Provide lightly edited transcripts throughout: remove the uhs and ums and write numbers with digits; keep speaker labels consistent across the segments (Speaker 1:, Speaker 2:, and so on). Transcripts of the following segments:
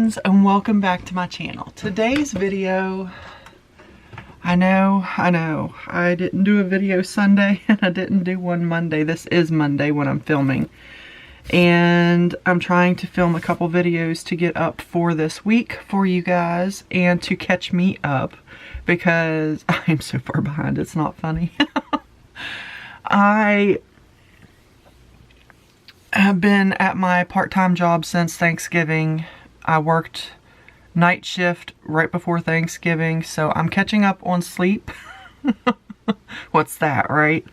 Speaker 1: friends, and welcome back to my channel. Today's video, I know, I didn't do a video Sunday and I didn't do one Monday. This is Monday when I'm filming. And I'm trying to film a couple videos to get up for this week for you guys and to catch me up because I am so far behind, it's not funny. I have been at my part-time job since Thanksgiving. I worked night shift right before Thanksgiving, so I'm catching up on sleep. What's that, right?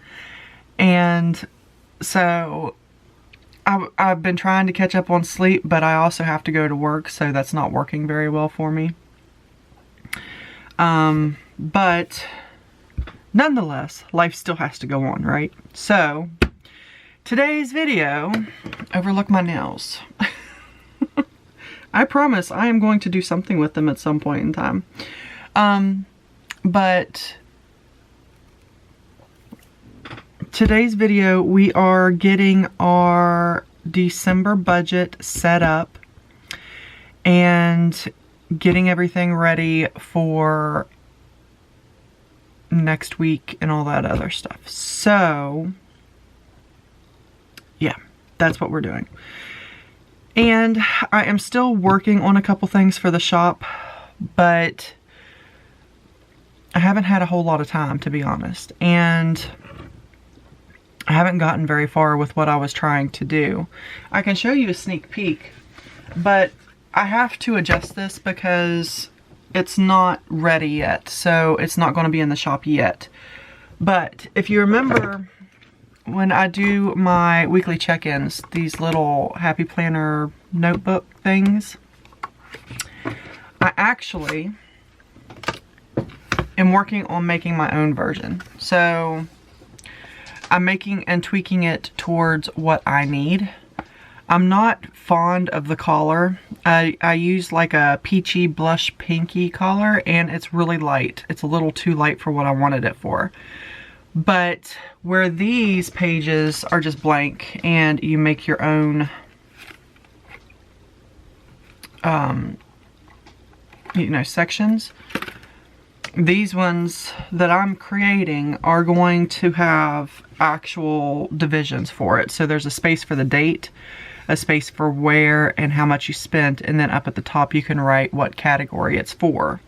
Speaker 1: And so I've been trying to catch up on sleep, but I also have to go to work, so that's not working very well for me. But nonetheless, life still has to go on, right? So today's video, overlook my nails. I promise I am going to do something with them at some point in time. But today's video, we are getting our December budget set up and getting everything ready for next week and all that other stuff. So yeah, that's what we're doing. And I am still working on a couple things for the shop, but I haven't had a whole lot of time, to be honest. And I haven't gotten very far with what I was trying to do. I can show you a sneak peek, but I have to adjust this because it's not ready yet. So it's not going to be in the shop yet. But if you remember, when I do my weekly check-ins, these little Happy Planner notebook things, I actually am working on making my own version. So I'm making and tweaking it towards what I need. I'm not fond of the collar. I use like a peachy blush pinky collar, and it's really light. It's a little too light for what I wanted it for. But where these pages are just blank and you make your own sections, these ones that I'm creating are going to have actual divisions for it. So there's a space for the date, a space for where and how much you spent, and then up at the top you can write what category it's for.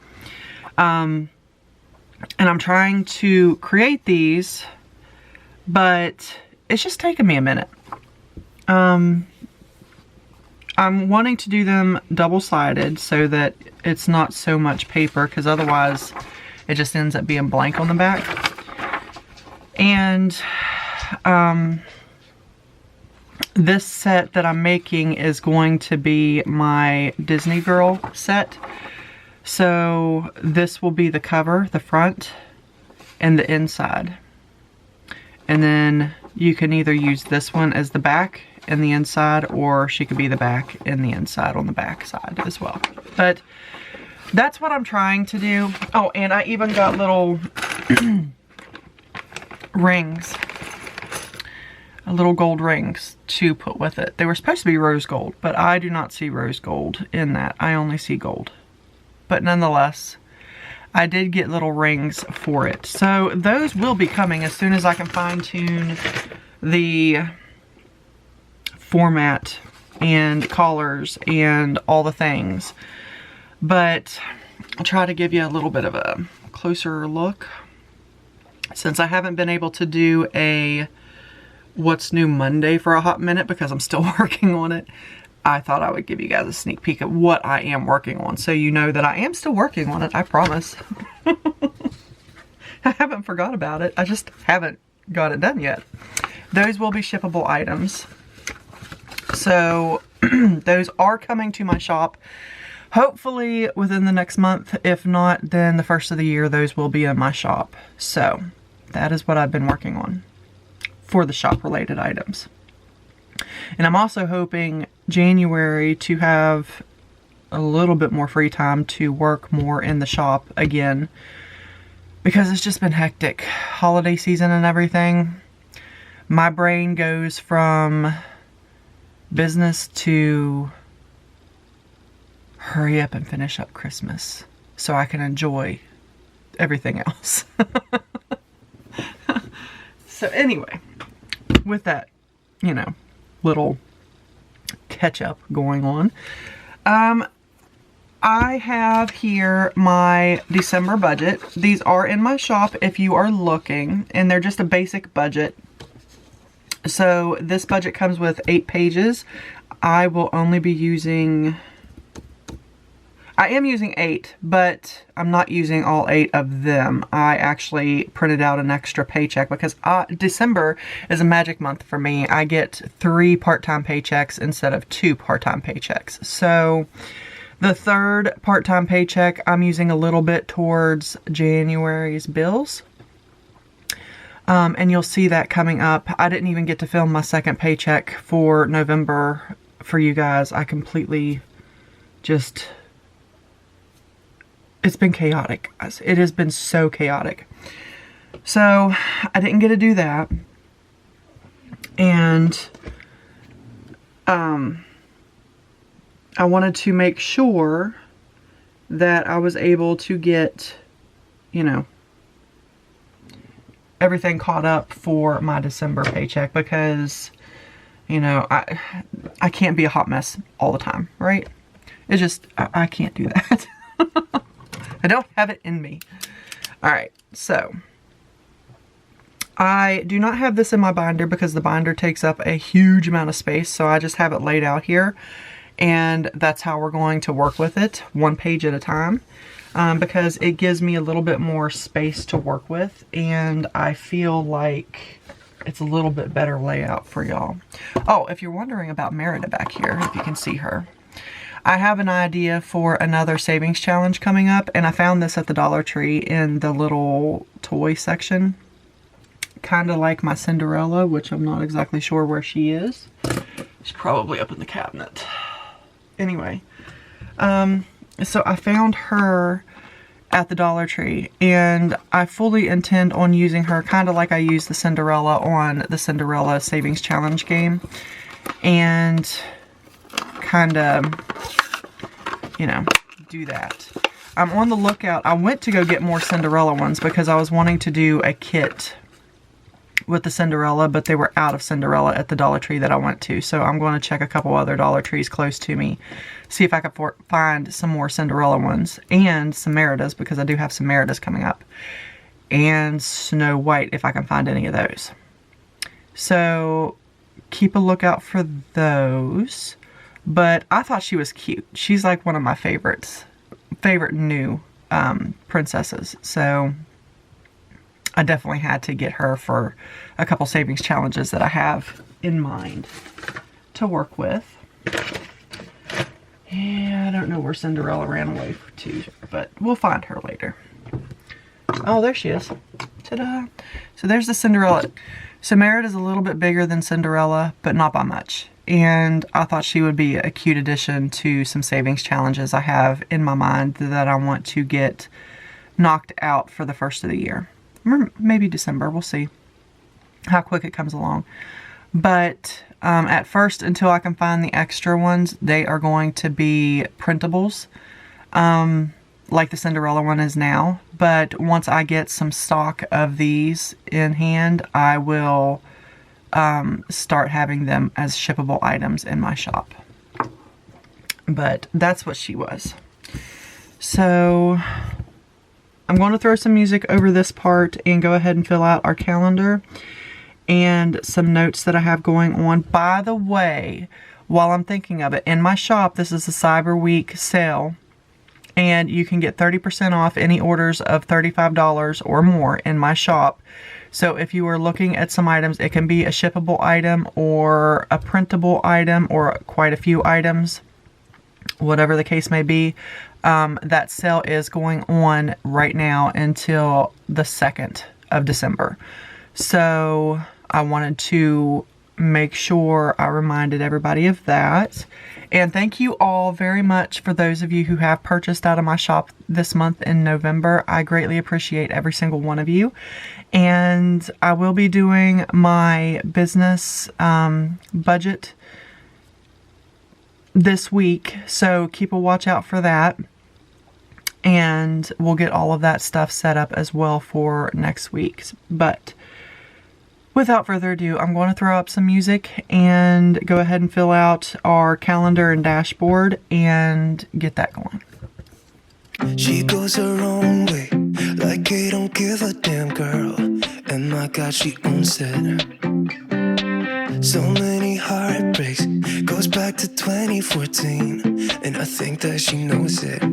Speaker 1: And I'm trying to create these, but it's just taking me a minute. I'm wanting to do them double-sided so that it's not so much paper, because otherwise it just ends up being blank on the back. And this set that I'm making is going to be my Disney Girl set. So this will be the cover, the front, and the inside. And then you can either use this one as the back and the inside, or she could be the back and the inside on the back side as well. But that's what I'm trying to do. Oh, and I even got little rings, little gold rings to put with it. They were supposed to be rose gold, but I do not see rose gold in that. I only see gold. But nonetheless, I did get little rings for it. So those will be coming as soon as I can fine-tune the format and collars and all the things. But I'll try to give you a little bit of a closer look. Since I haven't been able to do a What's New Monday for a hot minute because I'm still working on it, I thought I would give you guys a sneak peek of what I am working on, so you know that I am still working on it, I promise. I haven't forgot about it, I just haven't got it done yet. Those will be shippable items. So those are coming to my shop, hopefully within the next month. If not, then the first of the year, those will be in my shop. So that is what I've been working on for the shop related items. And I'm also hoping January to have a little bit more free time to work more in the shop again, because it's just been hectic. Holiday season and everything. My brain goes from business to hurry up and finish up Christmas so I can enjoy everything else. So anyway, with that, you know, little catch up going on, I have here my December budget. These are in my shop if you are looking, and they're just a basic budget. So this budget comes with 8 pages. I will only be using, I am using 8, but I'm not using all 8 of them. I actually printed out an extra paycheck because December is a magic month for me. I get 3 part-time paychecks instead of 2 part-time paychecks. So the third part-time paycheck, I'm using a little bit towards January's bills. And you'll see that coming up. I didn't even get to film my second paycheck for November for you guys. I completely just, it's been chaotic, guys. It has been so chaotic. So I didn't get to do that. And I wanted to make sure that I was able to get, you know, everything caught up for my December paycheck because, you know, I can't be a hot mess all the time, right? It's just, I can't do that. I don't have it in me. All right, so I do not have this in my binder because the binder takes up a huge amount of space, so I just have it laid out here. And that's how we're going to work with it, 1 page at a time, because it gives me a little bit more space to work with, and I feel like it's a little bit better layout for y'all. Oh, if you're wondering about Merida back here, if you can see her, I have an idea for another savings challenge coming up, and I found this at the Dollar Tree in the little toy section, kind of like my Cinderella, which I'm not exactly sure where she is. She's probably up in the cabinet. Anyway, so I found her at the Dollar Tree, and I fully intend on using her kind of like I used the Cinderella on the Cinderella Savings Challenge game, and kind of, you know, do that. I'm on the lookout. I went to go get more Cinderella ones because I was wanting to do a kit with the Cinderella, but they were out of Cinderella at the Dollar Tree that I went to. So I'm going to check a couple other Dollar Trees close to me, see if I can find some more Cinderella ones and some Meridas, because I do have some Meridas coming up, and Snow White if I can find any of those. So keep a lookout for those. But I thought she was cute. She's like one of my favorite new princesses. So I definitely had to get her for a couple savings challenges that I have in mind to work with. Yeah, I don't know where Cinderella ran away to, but we'll find her later. Oh, there she is. Ta-da! So there's the Cinderella. So Merida's a little bit bigger than Cinderella, but not by much. And I thought she would be a cute addition to some savings challenges I have in my mind that I want to get knocked out for the first of the year. Maybe December, we'll see how quick it comes along. But at first, until I can find the extra ones, they are going to be printables, like the Cinderella one is now. But once I get some stock of these in hand, I will start having them as shippable items in my shop. But that's what she was. So I'm going to throw some music over this part and go ahead and fill out our calendar and some notes that I have going on. By the way, while I'm thinking of it, in my shop, this is a Cyber Week sale, and you can get 30% off any orders of $35 or more in my shop. So if you are looking at some items, it can be a shippable item or a printable item or quite a few items, whatever the case may be. That sale is going on right now until the 2nd of December. So I wanted to make sure I reminded everybody of that. And thank you all very much for those of you who have purchased out of my shop this month in November. I greatly appreciate every single one of you. And I will be doing my business budget this week, so keep a watch out for that. And we'll get all of that stuff set up as well for next week. But without further ado, I'm going to throw up some music and go ahead and fill out our calendar and dashboard and get that going.
Speaker 2: She goes her own way, like I don't give a damn girl. And my God, she owns it. So many heartbreaks, goes back to 2014. And I think that she knows it.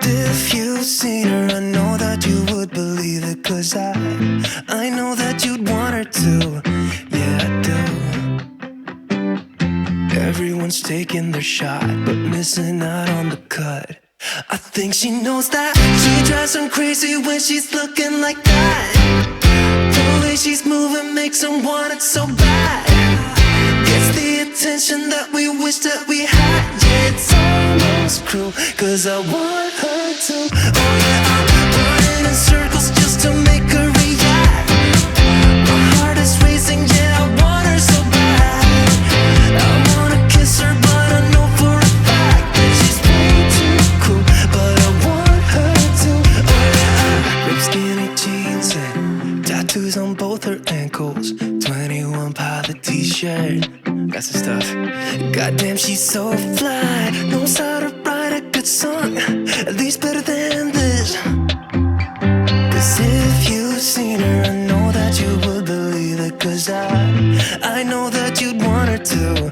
Speaker 2: If you've seen her, I know that you would believe it. Cause I know that you'd want her to. Yeah, I do. Everyone's taking their shot, but missing out on the cut. I think she knows that. She drives them crazy when she's looking like that. The way she's moving makes them want it so bad. Gets the attention that we wish that we had. Yeah, it's almost cruel, cause I want her to. Oh yeah, I'm running in circles just to make her react. My heart is racing, yeah, I want her so bad. I wanna kiss her, but I know for a fact that she's way too cool. But I want her to. Oh yeah, ripped skinny jeans and tattoos on both her ankles. 21 Pilot t-shirt, that's the stuff. Goddamn, she's so fly. Knows how to write a good song, at least better than this. Cause if you've seen her, I know that you would believe it. Cause I know that you'd want her to.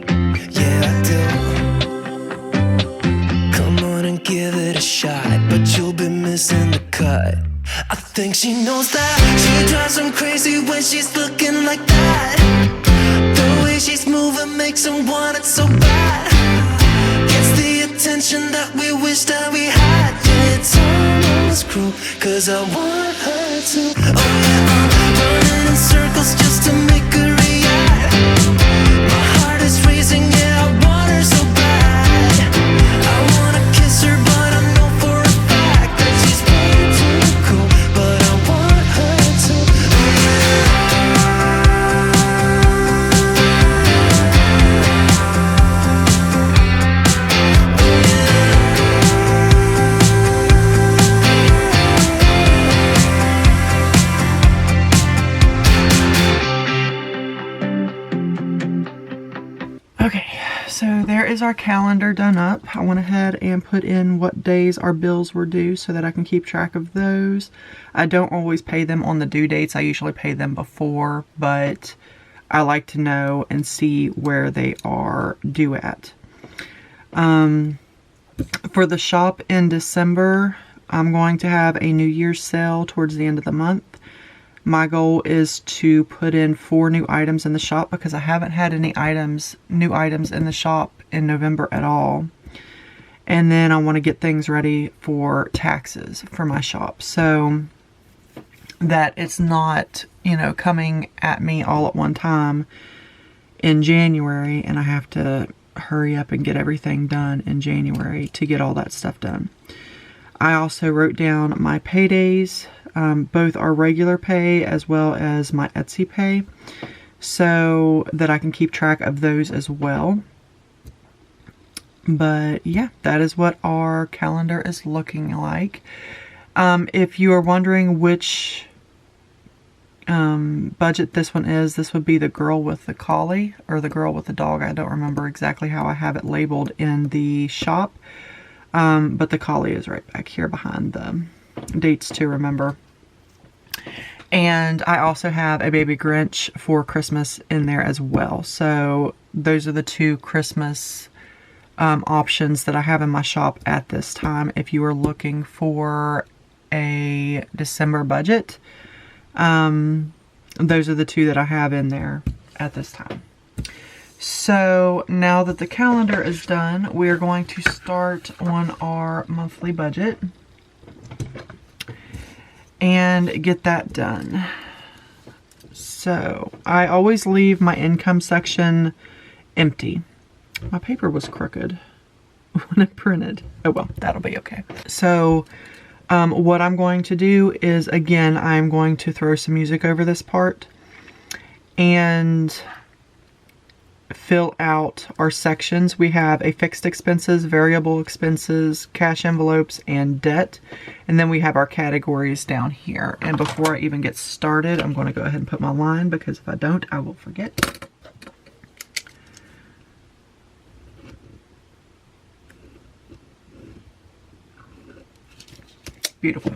Speaker 2: Yeah, I do. Come on and give it a shot, but you'll be missing the cut. I think she knows that. She drives them crazy when she's looking like that. The way she's moving makes them want it so bad. Gets the attention that we wish that we had. Yeah, it's almost cruel, cause I want her to. Oh yeah, I'm running in circles just to make her react. My heart is racing, yeah, I want her so bad. I wanna kiss her, but I know for a fact that she's way too cool. But I want her to. Oh yeah.
Speaker 1: Okay, so there is our calendar done up. I went ahead and put in what days our bills were due so that I can keep track of those. I don't always pay them on the due dates. I usually pay them before, but I like to know and see where they are due at. For the shop in December, I'm going to have a New Year's sale towards the end of the month. My goal is to put in 4 new items in the shop because I haven't had any new items in the shop in November at all. And then I want to get things ready for taxes for my shop so that it's not, you know, coming at me all at one time in January and I have to hurry up and get everything done in January to get all that stuff done. I also wrote down my paydays, both our regular pay as well as my Etsy pay, so that I can keep track of those as well. But yeah, that is what our calendar is looking like. If you are wondering which budget this one is, this would be the girl with the collie or the girl with the dog. I don't remember exactly how I have it labeled in the shop. But the collie is right back here behind the dates to remember. And I also have a baby Grinch for Christmas in there as well. So those are the 2 Christmas options that I have in my shop at this time. If you are looking for a December budget, those are the 2 that I have in there at this time. So now that the calendar is done, we are going to start on our monthly budget and get that done. So I always leave my income section empty. My paper was crooked when it printed. Oh well, that'll be okay. So what I'm going to do is, again, I'm going to throw some music over this part, and fill out our sections. We have a fixed expenses, variable expenses, cash envelopes, and debt. And then we have our categories down here. And before I even get started, I'm going to go ahead and put my line, because if I don't, I will forget. Beautiful.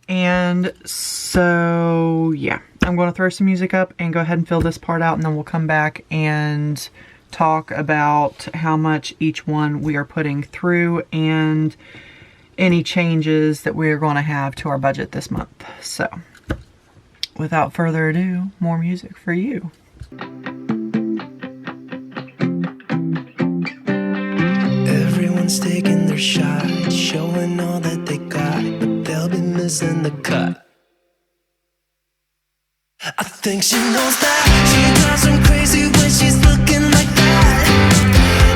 Speaker 1: And so, yeah, I'm going to throw some music up and go ahead and fill this part out, and then we'll come back and talk about how much each one we are putting through and any changes that we are going to have to our budget this month. So, without further ado, more music for you.
Speaker 2: Everyone's taking their shot, showing all that they got, but they'll be missing the cut. I think she knows that she drives them crazy when she's looking like that.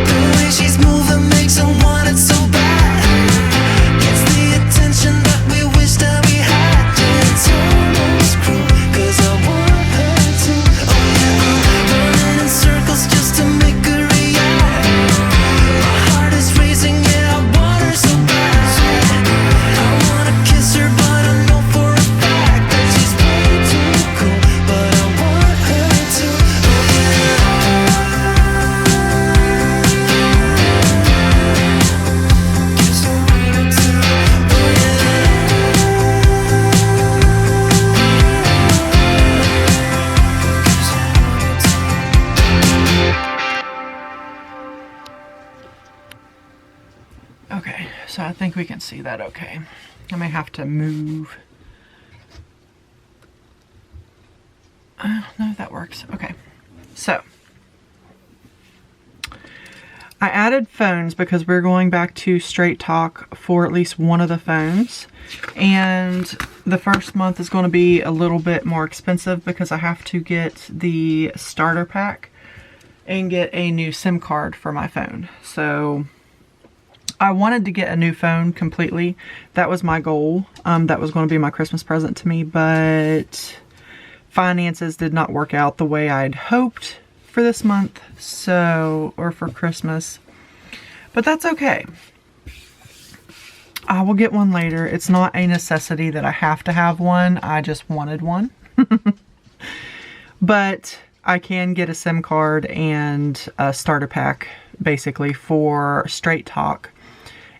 Speaker 2: The way she's moving makes her want it so bad. Gets the attention that we wish that we had. Yeah, it's almost cruel, 'cause I want her to. Oh yeah, I'm running in circles just to make her react. My heart is racing, yeah, I want her so bad. I wanna kiss her, but I know for a fact that she's way too cool. But I want her to. Oh yeah. Kiss her way too. Oh
Speaker 1: Yeah. Okay, so I think we can see that okay. I may have to move. I don't know if that works. Okay, so I added phones because we're going back to Straight Talk for at least one of the phones. And the first month is going to be a little bit more expensive because I have to get the starter pack and get a new SIM card for my phone. So I wanted to get a new phone completely. That was my goal. That was going to be my Christmas present to me, but finances did not work out the way I'd hoped for this month, so, or for Christmas, but that's okay. I will get one later. It's not a necessity that I have to have one. I just wanted one. But I can get a SIM card and a starter pack basically for Straight Talk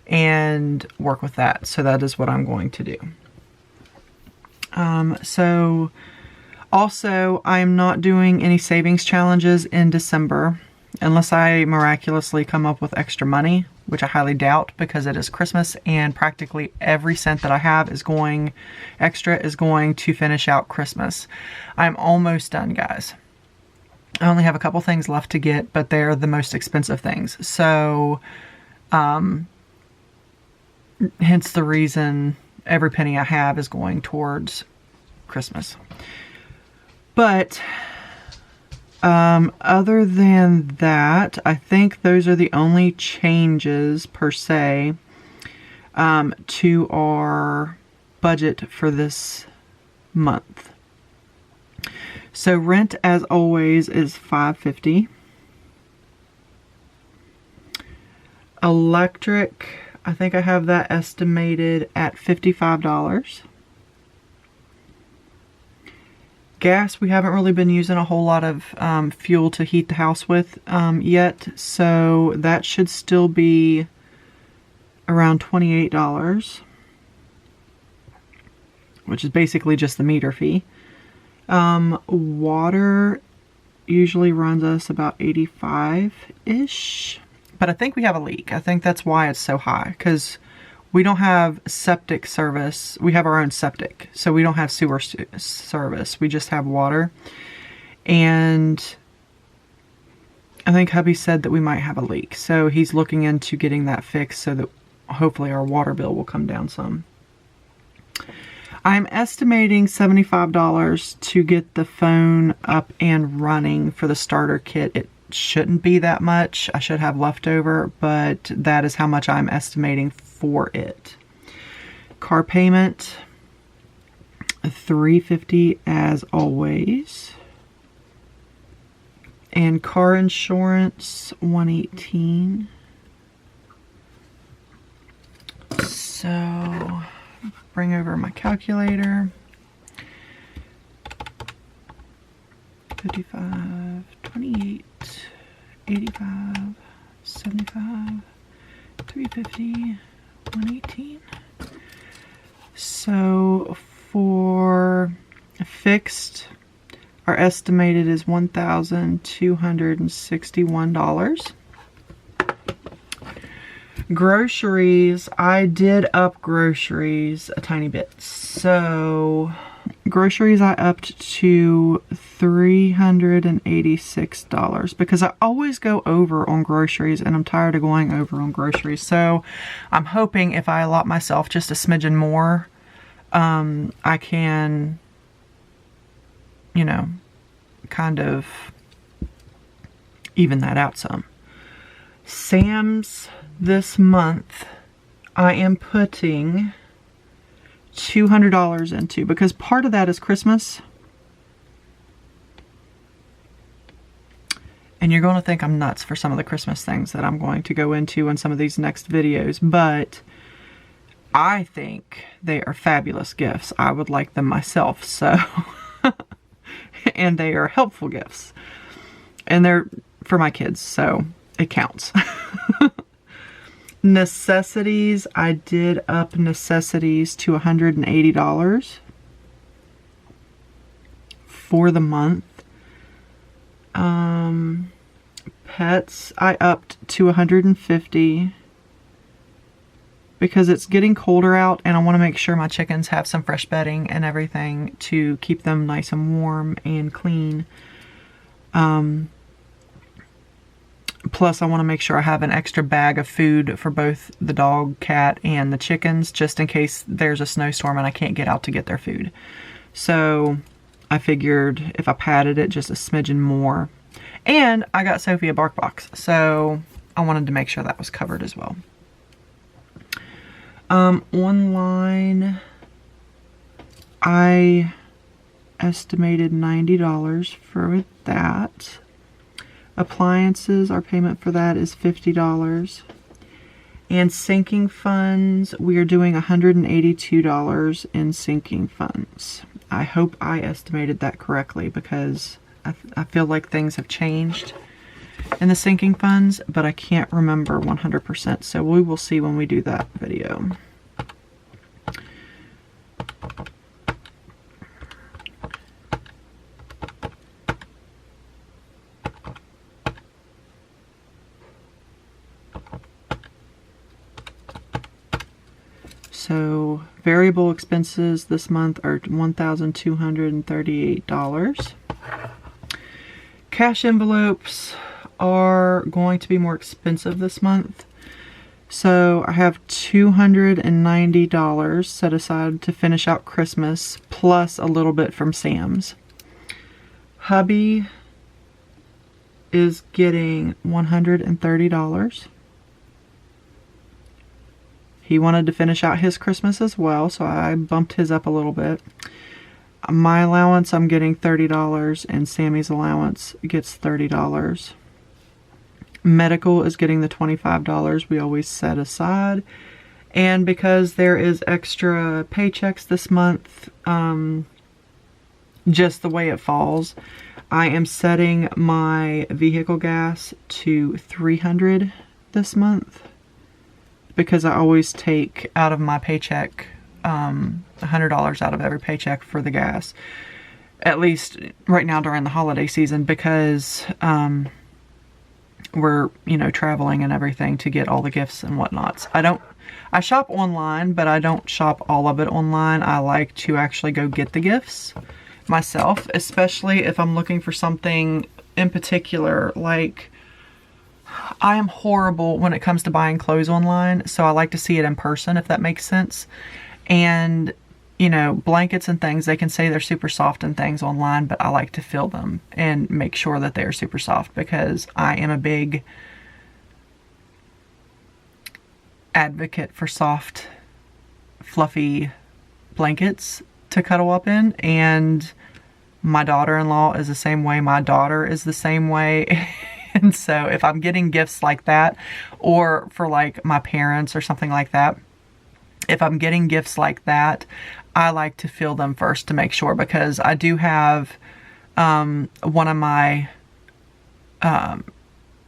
Speaker 1: and work with that. So that is what I'm going to do. So also, I'm not doing any savings challenges in December unless I miraculously come up with extra money, which I highly doubt because it is Christmas and practically every cent that I have is going to finish out Christmas. I'm almost done, guys. I only have a couple things left to get, but they're the most expensive things. So, hence the reason every penny I have is going towards Christmas. But other than that, I think those are the only changes per se to our budget for this month. So rent, as always, is $5.50. Electric, I think I have that estimated at $55. Gas, we haven't really been using a whole lot of fuel to heat the house with yet, so that should still be around $28, which is basically just the meter fee. Water usually runs us about 85-ish, but I think we have a leak. I think that's why it's so high, because we don't have septic service. We have our own septic, so we don't have sewer service. We just have water. And I think hubby said that we might have a leak, so he's looking into getting that fixed so that hopefully our water bill will come down some. I'm estimating $75 to get the phone up and running for the starter kit. It shouldn't be that much. I should have leftover, but that is how much I'm estimating for it. Car payment, $350 as always. And car insurance, $118. So, bring over my calculator. 55, 28, 85, 75, 350, 118. So for fixed, our estimated is $1,261. Groceries, I did up groceries a tiny bit. So groceries I upped to $386 because I always go over on groceries and I'm tired of going over on groceries. So I'm hoping if I allot myself just a smidgen more, I can, you know, kind of even that out some. Sam's this month, I am putting $200 into, because part of that is Christmas. And you're going to think I'm nuts for some of the Christmas things that I'm going to go into in some of these next videos, but I think they are fabulous gifts. I would like them myself, so. And they are helpful gifts. And they're for my kids, so it counts. Necessities, I did up necessities to $180 for the month. Pets, I upped to $150 because it's getting colder out and I want to make sure my chickens have some fresh bedding and everything to keep them nice and warm and clean. Plus, I want to make sure I have an extra bag of food for both the dog, cat, and the chickens, just in case there's a snowstorm and I can't get out to get their food. So, I figured if I padded it just a smidgen more. And I got Sophie a bark box, so I wanted to make sure that was covered as well. Online, I estimated $90 for that. Appliances, our payment for that is $50. And sinking funds, we are doing $182 in sinking funds. I hope I estimated that correctly because I feel like things have changed in the sinking funds, but I can't remember 100%. So we will see when we do that video. So variable expenses this month are $1,238. Cash envelopes are going to be more expensive this month. So I have $290 set aside to finish out Christmas, plus a little bit from Sam's. Hubby is getting $130. He wanted to finish out his Christmas as well, so I bumped his up a little bit. My allowance, I'm getting $30, and Sammy's allowance gets $30. Medical is getting the $25 we always set aside. And because there is extra paychecks this month, just the way it falls, I am setting my vehicle gas to $300 this month. Because I always take out of my paycheck $100 out of every paycheck for the gas. At least right now during the holiday season, because we're, you know, traveling and everything to get all the gifts and whatnots. I shop online, but I don't shop all of it online. I like to actually go get the gifts myself, especially if I'm looking for something in particular, like I am horrible when it comes to buying clothes online, so I like to see it in person, if that makes sense. And, you know, blankets and things, they can say they're super soft and things online, but I like to feel them and make sure that they are super soft because I am a big advocate for soft, fluffy blankets to cuddle up in, and My daughter-in-law is the same way. My daughter is the same way. And so if I'm getting gifts like that, or for like my parents or something like that, if I'm getting gifts like that, I like to feel them first to make sure, because I do have one of my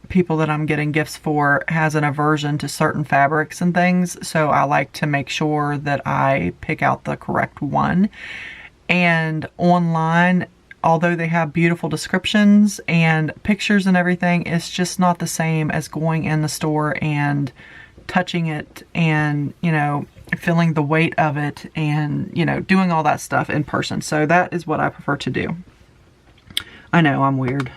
Speaker 1: people that I'm getting gifts for has an aversion to certain fabrics and things, so I like to make sure that I pick out the correct one. And online, although they have beautiful descriptions and pictures and everything, it's just not the same as going in the store and touching it and, you know, feeling the weight of it and, you know, doing all that stuff in person. So that is what I prefer to do. I know, I'm weird.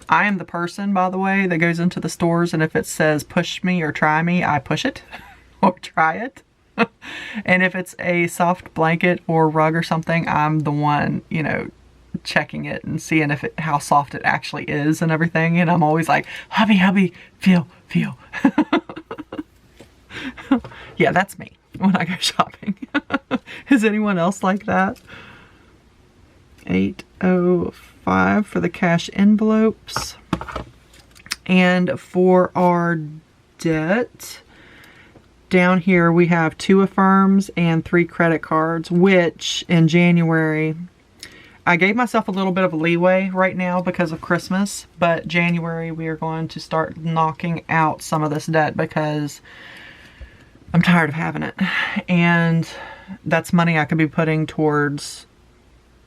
Speaker 1: I am the person, by the way, that goes into the stores, and if it says push me or try me, I push it or try it. And if it's a soft blanket or rug or something, I'm the one, you know, checking it and seeing if it, how soft it actually is and everything. And I'm always like, hubby, feel. Yeah, that's me when I go shopping. Is anyone else like that? 805 for the cash envelopes. And for our debt, down here we have 2 Affirms and 3 credit cards, which in January, I gave myself a little bit of a leeway right now because of Christmas, but January we are going to start knocking out some of this debt because I'm tired of having it. And that's money I could be putting towards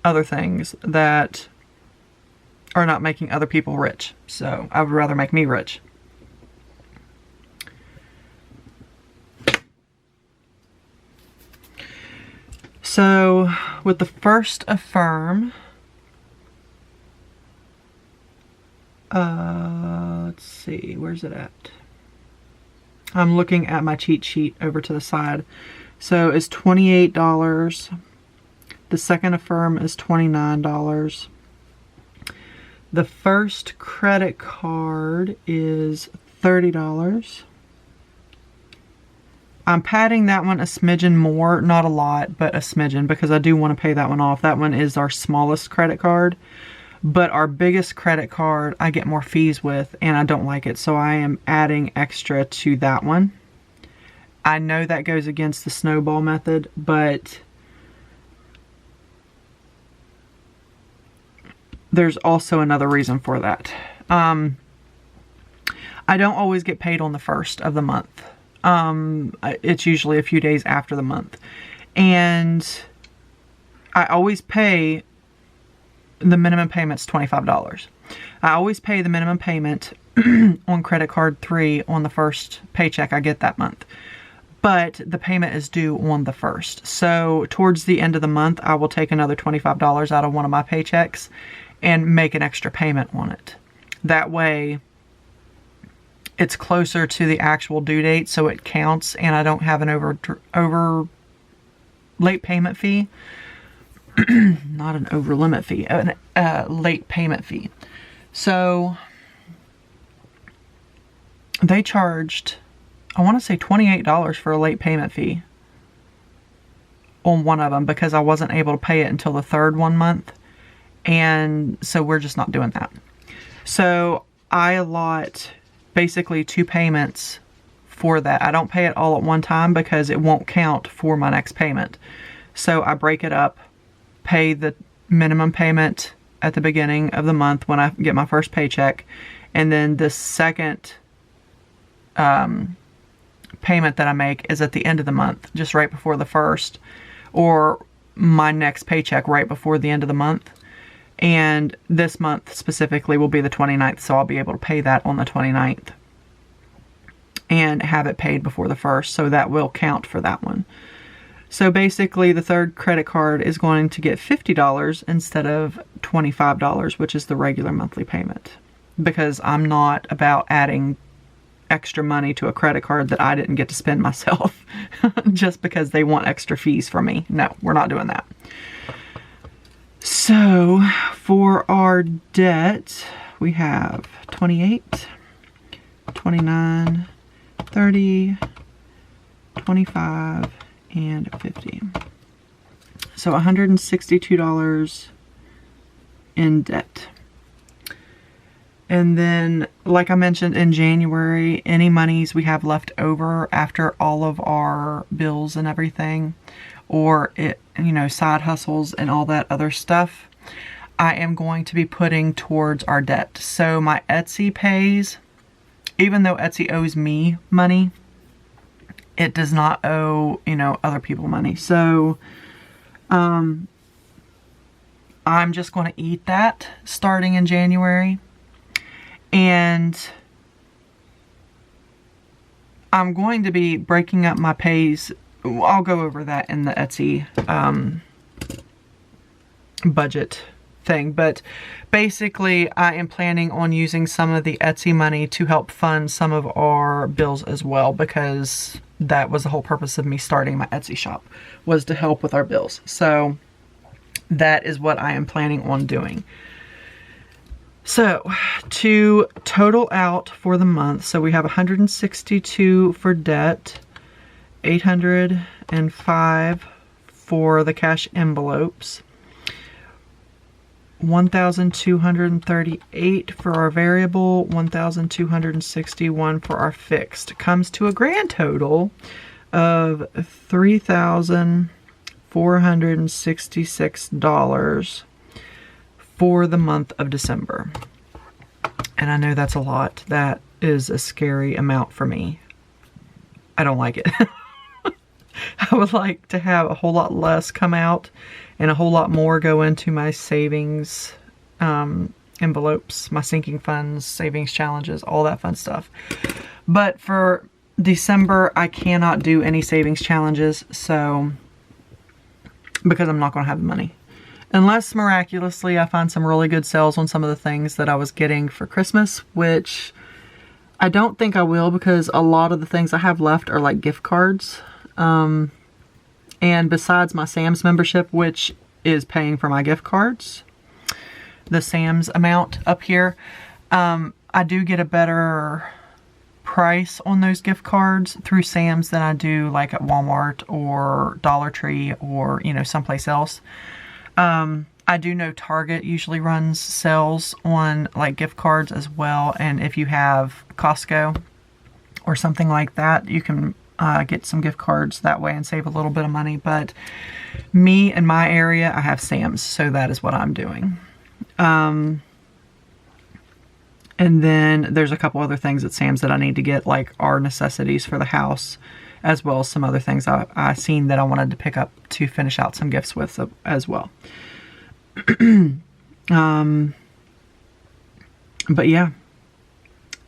Speaker 1: other things that are not making other people rich. So I would rather make me rich. So with the first Affirm, let's see, where's it at? I'm looking at my cheat sheet over to the side. So it's $28. The second Affirm is $29. The first credit card is $30. I'm padding that one a smidgen more, not a lot, but a smidgen, because I do want to pay that one off. That one is our smallest credit card, but our biggest credit card I get more fees with, and I don't like it, so I am adding extra to that one. I know that goes against the snowball method, but there's also another reason for that. I don't always get paid on the first of the month. It's usually a few days after the month. And I always pay the minimum payment's $25. I always pay the minimum payment on credit card 3 on the first paycheck I get that month. But the payment is due on the first. So towards the end of the month, I will take another $25 out of one of my paychecks and make an extra payment on it. That way, it's closer to the actual due date, so it counts, and I don't have an over late payment fee. Not an over limit fee, a late payment fee. So they charged, I want to say $28 for a late payment fee on one of them because I wasn't able to pay it until the third 1 month. And so we're just not doing that. So I allot basically 2 payments for that. I don't pay it all at one time because it won't count for my next payment. So I break it up, pay the minimum payment at the beginning of the month when I get my first paycheck, and then the second payment that I make is at the end of the month, just right before the first, or my next paycheck right before the end of the month. And this month specifically will be the 29th, so I'll be able to pay that on the 29th and have it paid before the 1st, so that will count for that one. So basically the third credit card is going to get $50 instead of $25, which is the regular monthly payment, because I'm not about adding extra money to a credit card that I didn't get to spend myself just because they want extra fees from me. No, we're not doing that. So for our debt, we have 28, 29, 30, 25, and 50. So $162 in debt. And then, like I mentioned, in January, any monies we have left over after all of our bills and everything, or side hustles and all that other stuff, I am going to be putting towards our debt. So my Etsy pays, even though Etsy owes me money, it does not owe, other people money. So, I'm just going to eat that starting in January. And I'm going to be breaking up my pays. I'll go over that in the Etsy budget thing. But basically, I am planning on using some of the Etsy money to help fund some of our bills as well, because that was the whole purpose of me starting my Etsy shop, was to help with our bills. So that is what I am planning on doing. So to total out for the month, so we have 162 for debt, 805 for the cash envelopes, 1,238 for our variable, 1,261 for our fixed. Comes to a grand total of $3,466 for the month of December. And I know that's a lot. That is a scary amount for me. I don't like it. I would like to have a whole lot less come out and a whole lot more go into my savings envelopes, my sinking funds, savings challenges, all that fun stuff. But for December, I cannot do any savings challenges, so because I'm not going to have the money. Unless miraculously I find some really good sales on some of the things that I was getting for Christmas, which I don't think I will, because a lot of the things I have left are like gift cards. And besides my Sam's membership, which is paying for my gift cards, the Sam's amount up here, I do get a better price on those gift cards through Sam's than I do like at Walmart or Dollar Tree or, someplace else. I do know Target usually runs sales on like gift cards as well. And if you have Costco or something like that, you can get some gift cards that way and save a little bit of money. But me in my area, I have Sam's, so that is what I'm doing. And then there's a couple other things at Sam's that I need to get, like our necessities for the house, as well as some other things I seen that I wanted to pick up to finish out some gifts with as well. But yeah,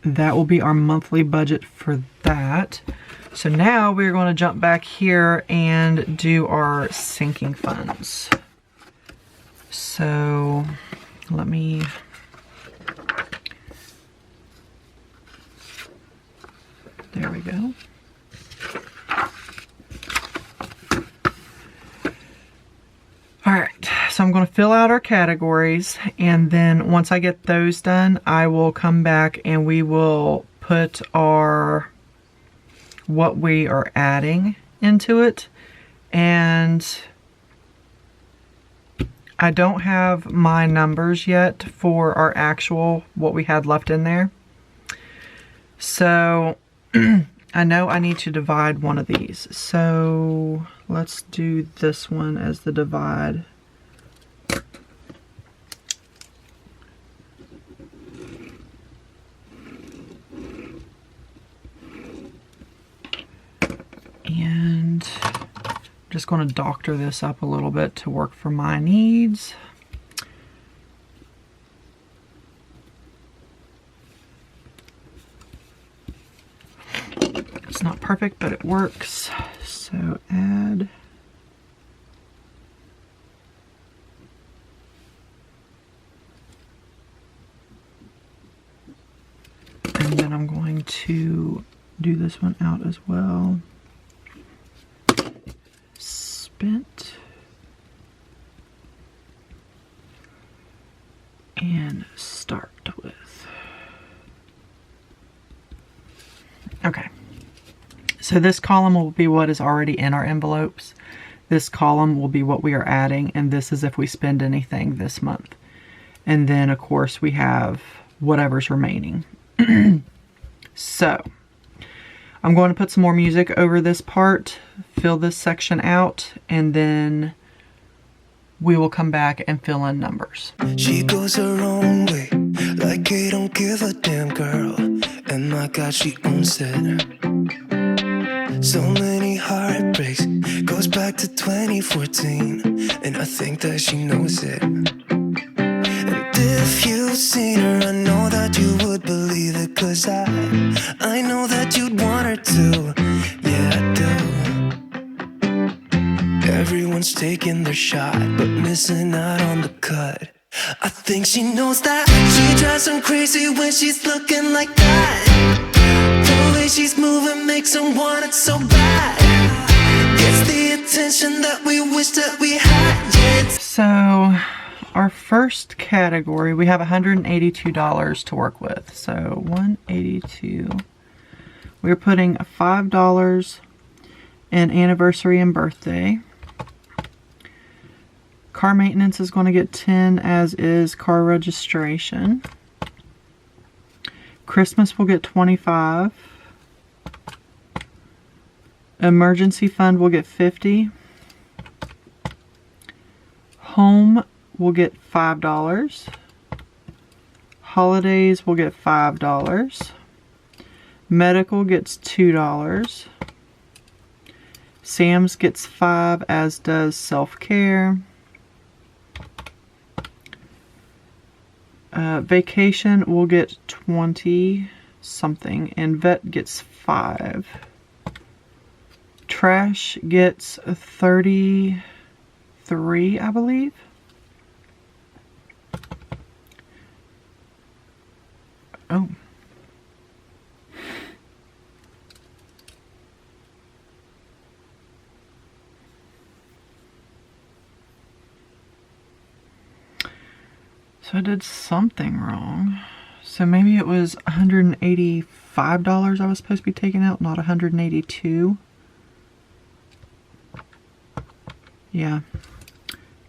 Speaker 1: that will be our monthly budget for that. So now we're going to jump back here and do our sinking funds. So let me... There we go. Alright, so I'm going to fill out our categories, and then once I get those done, I will come back and we will put what we are adding into it. And I don't have my numbers yet for our actual, what we had left in there. So I know I need to divide one of these. So let's do this one as the divide. And I'm just going to doctor this up a little bit to work for my needs. It's not perfect, but it works. So add. And then I'm going to do this one out as well. Spent. And start with. Okay. So this column will be what is already in our envelopes. This column will be what we are adding, and this is if we spend anything this month. And then, of course, we have whatever's remaining. So, I'm going to put some more music over this part, fill this section out, and then we will come back and fill in numbers.
Speaker 2: She goes her own way, like I don't give a damn girl. And my God, she owns it. So many heartbreaks, goes back to 2014, and I think that she knows it. And if you've seen her, I know that you would believe it, 'cause I know that you'd want her to. Yeah, I do. Everyone's taking their shot, but missing out on the cut. I think she knows that. She drives them crazy when she's looking like that. The way she's moving makes them want it so bad. It's the attention that we wish that we had. Yeah,
Speaker 1: So, our first category, we have $182 to work with. So, 182. We're putting $5 in anniversary and birthday. Car maintenance is going to get 10, as is car registration. Christmas will get 25. Emergency fund will get 50. Home will get $5. Holidays will get $5. Medical gets $2. Sam's gets 5, as does self-care. Vacation will get 20 something, and vet gets 5. Trash gets 33, I believe. Oh. So I did something wrong. So maybe it was $185 I was supposed to be taking out, not $182. Yeah,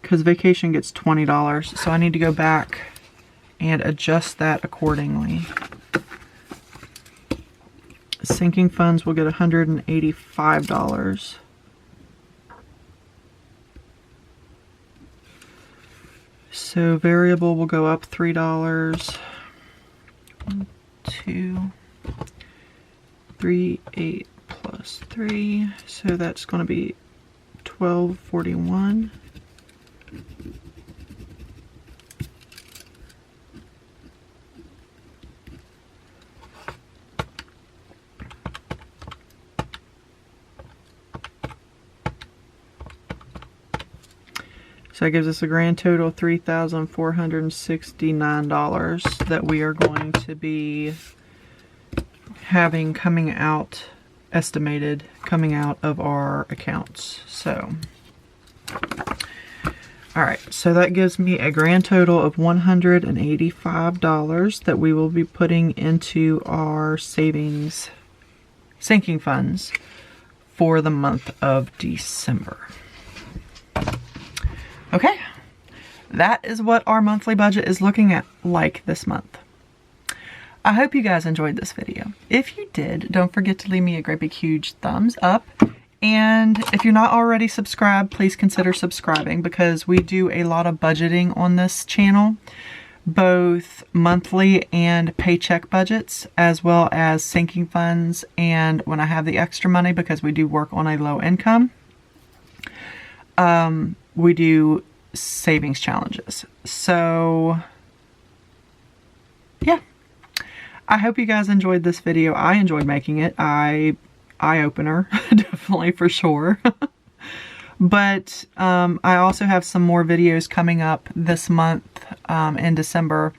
Speaker 1: because vacation gets $20, so I need to go back and adjust that accordingly. Sinking funds will get $185. So variable will go up $3. 1, 2, 3, 8 plus 3. So that's going to be $12.41. So that gives us a grand total of $3,469 that we are going to be having coming out, estimated coming out of our accounts. So, alright, so that gives me a grand total of $185 that we will be putting into our sinking funds for the month of December. Okay, that is what our monthly budget is looking at like this month. I hope you guys enjoyed this video. If you did, don't forget to leave me a great big huge thumbs up. And if you're not already subscribed, please consider subscribing, because we do a lot of budgeting on this channel, both monthly and paycheck budgets, as well as sinking funds, and when I have the extra money, because we do work on a low income, we do savings challenges. So yeah, I hope you guys enjoyed this video. I enjoyed making it. Eye-opener, definitely, for sure. But I also have some more videos coming up this month in December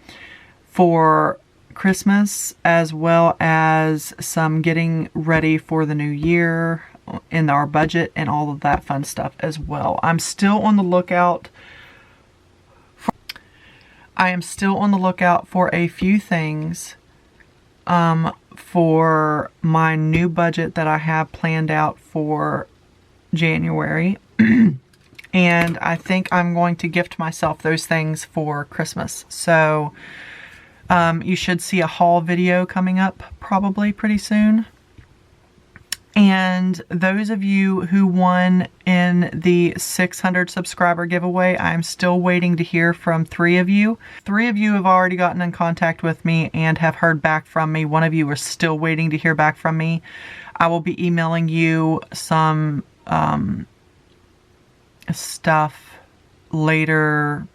Speaker 1: for Christmas, as well as some getting ready for the new year in our budget and all of that fun stuff as well. I am still on the lookout for a few things for my new budget that I have planned out for January. And I think I'm going to gift myself those things for Christmas. So you should see a haul video coming up probably pretty soon. And those of you who won in the 600 subscriber giveaway, I'm still waiting to hear from 3 of you. 3 of you have already gotten in contact with me and have heard back from me. 1 of you are still waiting to hear back from me. I will be emailing you some stuff later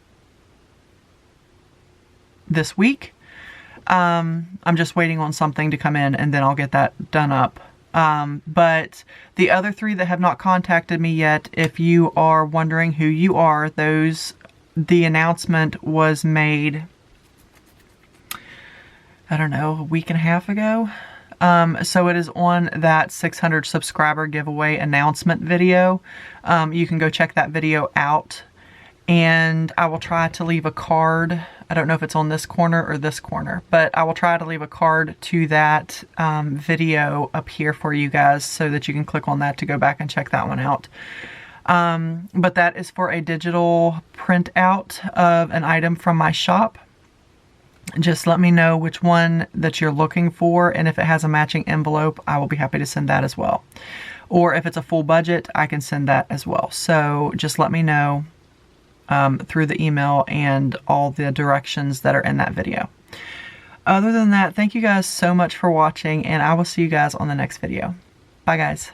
Speaker 1: this week. I'm just waiting on something to come in and then I'll get that done up. But the other 3 that have not contacted me yet, if you are wondering who you are, the announcement was made, I don't know, a week and a half ago. So it is on that 600 subscriber giveaway announcement video. You can go check that video out, and I will try to leave a card. I don't know if it's on this corner or this corner, but I will try to leave a card to that video up here for you guys so that you can click on that to go back and check that one out. But that is for a digital printout of an item from my shop. Just let me know which one that you're looking for, and if it has a matching envelope, I will be happy to send that as well. Or if it's a full budget, I can send that as well. So just let me know through the email and all the directions that are in that video. Other than that, thank you guys so much for watching, and I will see you guys on the next video. Bye guys.